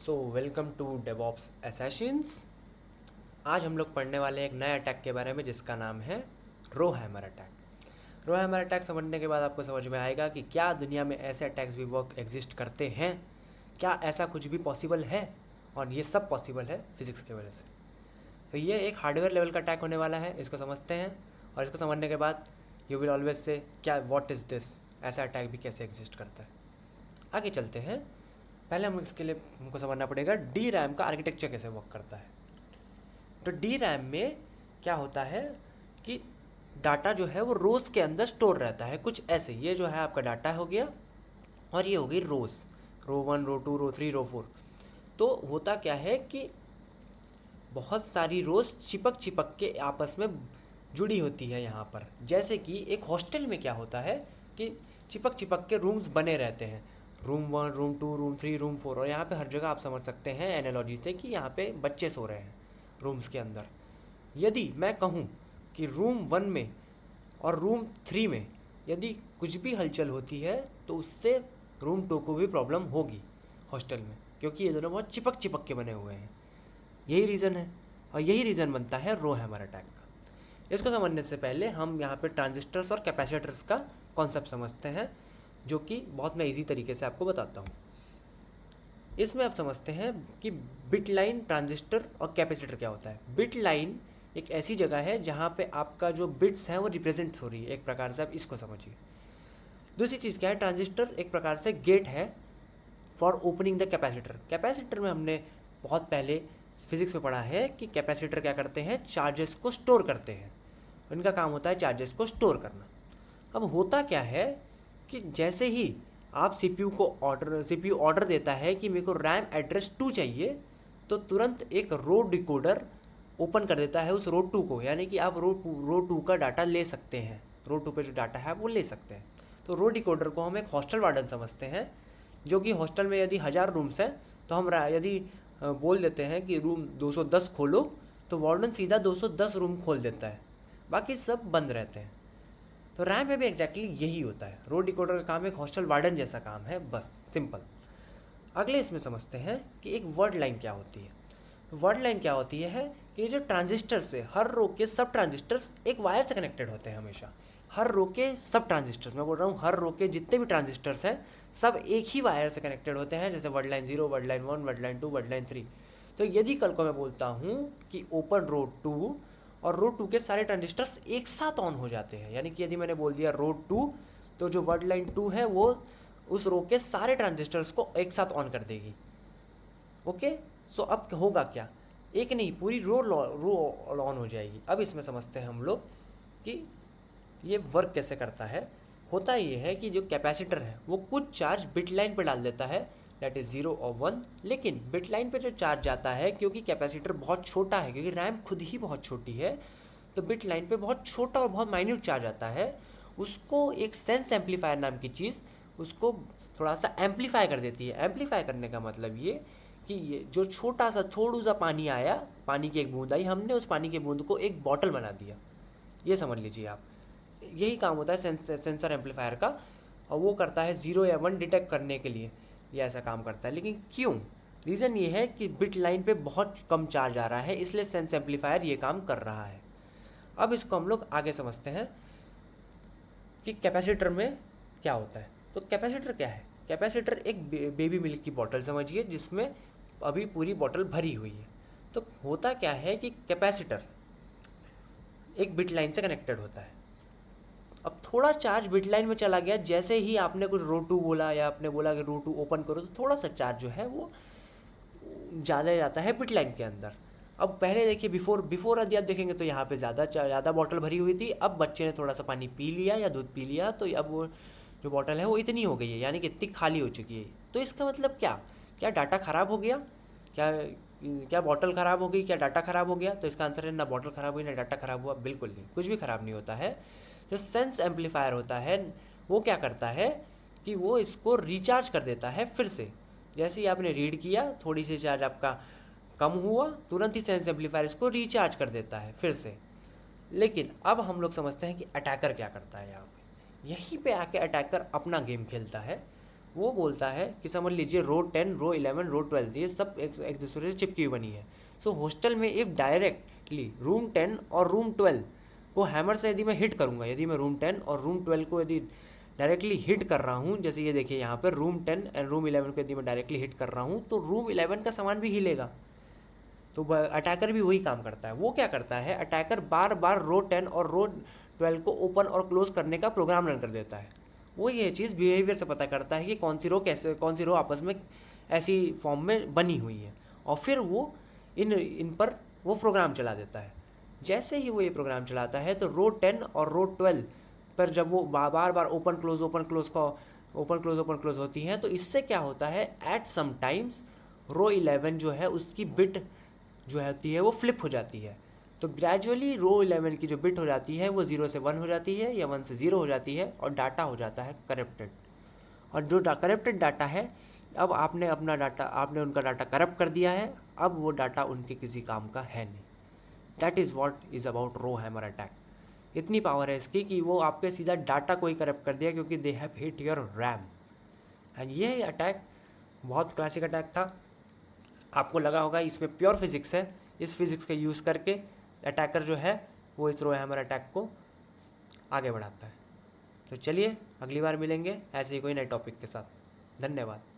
So welcome to DevOps assassins. आज हम लोग पढ़ने वाले हैं एक नए अटैक के बारे में जिसका नाम है रो हैमर अटैक। रो हैमर अटैक समझने के बाद आपको समझ में आएगा कि क्या दुनिया में ऐसे अटैक्स भी वर्क एग्जिस्ट करते हैं, क्या ऐसा कुछ भी पॉसिबल है, और ये सब पॉसिबल है फिज़िक्स की वजह से। तो ये एक हार्डवेयर लेवल का अटैक होने वाला है, इसको समझते हैं। और इसको समझने के बाद यू विल ऑलवेज से क्या व्हाट इज़ दिस, ऐसा अटैक भी कैसे एग्जिस्ट करता है। आगे चलते हैं। पहले हम इसके लिए हमको समझना पड़ेगा डी रैम का आर्किटेक्चर कैसे वर्क करता है। तो डी रैम में क्या होता है कि डाटा जो है वो रोज़ के अंदर स्टोर रहता है, कुछ ऐसे। ये जो है आपका डाटा हो गया और ये हो गई रोज़, रो 1, रो 2, रो 3, रो 4। तो होता क्या है कि बहुत सारी रोज़ चिपक चिपक के आपस में जुड़ी होती है यहाँ पर। जैसे कि एक हॉस्टल में क्या होता है कि चिपक चिपक के रूम्स बने रहते हैं, रूम 1, रूम 2, रूम 3, रूम 4। और यहाँ पे हर जगह आप समझ सकते हैं एनालॉजी से कि यहाँ पे बच्चे सो रहे हैं रूम्स के अंदर। यदि मैं कहूँ कि रूम 1 में और रूम 3 में यदि कुछ भी हलचल होती है तो उससे रूम 2 को भी प्रॉब्लम होगी हॉस्टल में, क्योंकि ये दोनों बहुत चिपक चिपक के बने हुए हैं। यही रीज़न है और यही रीज़न बनता है रो हैमर अटैक का। इसको समझने से पहले हम यहाँ पे ट्रांजिस्टर्स और कैपेसिटर्स का कॉन्सेप्ट समझते हैं, जो कि बहुत मैं इजी तरीके से आपको बताता हूँ। इसमें आप समझते हैं कि बिट लाइन, ट्रांजिस्टर और कैपेसिटर क्या होता है। बिट लाइन एक ऐसी जगह है जहाँ पे आपका जो बिट्स हैं वो रिप्रेजेंट्स हो रही है, एक प्रकार से आप इसको समझिए। दूसरी चीज़ क्या है, ट्रांजिस्टर एक प्रकार से गेट है for opening the capacitor. Capacitor में हमने बहुत पहले फिजिक्स में पढ़ा है कि कैपेसिटर क्या करते हैं, चार्जेस को स्टोर करते हैं। उनका काम होता है चार्जेस को स्टोर करना। अब होता क्या है कि जैसे ही आप सीपीयू ऑर्डर देता है कि मेरे को रैम एड्रेस 2 चाहिए, तो तुरंत एक रो डिकोडर ओपन कर देता है उस रो 2 को, यानी कि आप रो 2 का डाटा ले सकते हैं, रो 2 पे जो डाटा है वो ले सकते हैं। तो रो डिकोडर को हम एक हॉस्टल वार्डन समझते हैं, जो कि हॉस्टल में यदि 1000 रूम्स हैं तो हम यदि बोल देते हैं कि रूम 210 खोलो, तो वार्डन सीधा 210 रूम खोल देता है, बाकी सब बंद रहते हैं। तो रैम में भी एग्जैक्टली यही होता है। रो डिकोडर का काम एक हॉस्टल वार्डन जैसा काम है, बस सिंपल। अगले इसमें समझते हैं कि एक वर्ड लाइन क्या होती है। वर्ड लाइन क्या होती है कि जो ट्रांजिस्टर्स है, हर रो के सब ट्रांजिस्टर्स एक वायर से कनेक्टेड होते हैं हमेशा। हर रो के सब ट्रांजिस्टर्स, मैं बोल रहा हूँ हर रो के जितने भी ट्रांजिस्टर्स हैं सब एक ही वायर से कनेक्टेड होते हैं, जैसे word line 0, word line 1, word line 2, word line 3। तो यदि कल को मैं बोलता हूँ कि ओपन रो 2 और रो 2 के सारे ट्रांजिस्टर्स एक साथ ऑन हो जाते हैं, यानी कि यदि मैंने बोल दिया रो 2, तो जो वर्ड लाइन 2 है वो उस रो के सारे ट्रांजिस्टर्स को एक साथ ऑन कर देगी। ओके, सो अब होगा क्या, एक नहीं पूरी रो ऑन हो जाएगी। अब इसमें समझते हैं हम लोग कि ये वर्क कैसे करता है। होता ये है कि जो कैपेसिटर है वो कुछ चार्ज बिट लाइन पर डाल देता है, दैट इज़ 0 और 1। लेकिन बिट लाइन पे जो चार्ज जाता है, क्योंकि कैपेसिटर बहुत छोटा है, क्योंकि रैम खुद ही बहुत छोटी है, तो बिट लाइन पे बहुत छोटा और बहुत माइन्यूट चार्ज आता है। उसको एक सेंस एम्पलीफायर नाम की चीज़ उसको थोड़ा सा एम्पलीफाई कर देती है। एम्पलीफाई करने का मतलब ये कि ये जो छोटा सा थोड़ा सा पानी आया, पानी की एक बूंद आई, हमने उस पानी की बूंद को एक बॉटल बना दिया, ये समझ लीजिए आप। यही काम होता है सेंसर एम्पलीफायर का, और वो करता है 0 या 1 डिटेक्ट करने के लिए, ये ऐसा काम करता है। लेकिन क्यों? रीज़न ये है कि बिट लाइन पे बहुत कम चार्ज आ रहा है, इसलिए सेंस एम्पलीफायर ये काम कर रहा है। अब इसको हम लोग आगे समझते हैं कि कैपेसिटर में क्या होता है। तो कैपेसिटर क्या है? कैपेसिटर एक बेबी मिल्क की बॉटल समझिए, जिसमें अभी पूरी बॉटल भरी हुई है। तो होता क्या है कि कैपेसिटर एक बिट लाइन से कनेक्टेड होता है। अब थोड़ा चार्ज बिट लाइन में चला गया, जैसे ही आपने कुछ रो 2 बोला या आपने बोला कि रो 2 ओपन करो, तो थोड़ा सा चार्ज जो है वो ज़्यादा जाता है बिट लाइन के अंदर। अब पहले देखिए बिफोर यदि आप देखेंगे तो यहाँ पे ज़्यादा बॉटल भरी हुई थी। अब बच्चे ने थोड़ा सा पानी पी लिया या दूध पी लिया, तो अब वो जो बॉटल है वो इतनी हो गई है, यानी कि इतनी खाली हो चुकी है। तो इसका मतलब क्या, क्या डाटा ख़राब हो गया, क्या क्या बॉटल ख़राब हो गई, क्या डाटा ख़राब हो गया? तो इसका आंसर है ना बॉटल ख़राब हुई ना डाटा ख़राब हुआ, बिल्कुल नहीं, कुछ भी ख़राब नहीं होता है। जो सेंस एम्पलीफायर होता है वो क्या करता है कि वो इसको रिचार्ज कर देता है फिर से। जैसे ही आपने रीड किया, थोड़ी सी चार्ज आपका कम हुआ, तुरंत ही सेंस एम्पलीफायर इसको रिचार्ज कर देता है फिर से। लेकिन अब हम लोग समझते हैं कि अटैकर क्या करता है यहाँ पे। यहीं पे आके अटैकर अपना गेम खेलता है। वो बोलता है कि समझ लीजिए रो 10, रो 11, रो 12 ये सब एक दूसरे से चिपकी हुई बनी है। सो हॉस्टल में इफ़ डायरेक्टली रूम 10 और रूम 12 को हैमर से यदि मैं हिट करूँगा, यदि मैं रूम 10 और रूम 12 को यदि डायरेक्टली हिट कर रहा हूँ, जैसे ये देखिए यहाँ पर रूम 10 एंड रूम 11 को यदि मैं डायरेक्टली हिट कर रहा हूँ तो रूम 11 का सामान भी हिलेगा। तो अटैकर भी वही काम करता है। वो क्या करता है, अटैकर बार बार रो 10 और रो 12 को ओपन और क्लोज करने का प्रोग्राम रन कर देता है। वो ये चीज़ बिहेवियर से पता करता है कि कौन सी रो आपस में ऐसी फॉर्म में बनी हुई है, और फिर वो इन पर वो प्रोग्राम चला देता है। जैसे ही वो ये प्रोग्राम चलाता है तो रो 10 और रो 12 पर जब वो बार बार ओपन क्लोज होती हैं, तो इससे क्या होता है, एट सम टाइम्स रो 11 जो है उसकी बिट जो होती है वो फ्लिप हो जाती है। तो ग्रेजुअली रो 11 की जो बिट हो जाती है वो 0 से 1 हो जाती है या 1 से 0 हो जाती है, और डाटा हो जाता है करप्टेड। और जो करप्टेड डाटा है, अब आपने उनका डाटा करप्ट कर दिया है, अब वो डाटा उनके किसी काम का है नहीं। That is what is about row hammer attack. इतनी पावर है इसकी कि वो आपके सीधा डाटा को ही करप्ट कर दिया, क्योंकि they have hit your RAM. And ये अटैक बहुत क्लासिक अटैक था। आपको लगा होगा इसमें प्योर फिजिक्स है। इस फिजिक्स का यूज़ करके अटैकर जो है वो इस रो हैमर अटैक को आगे बढ़ाता है। तो चलिए अगली बार मिलेंगे ऐसे ही कोई नए टॉपिक के साथ। धन्यवाद।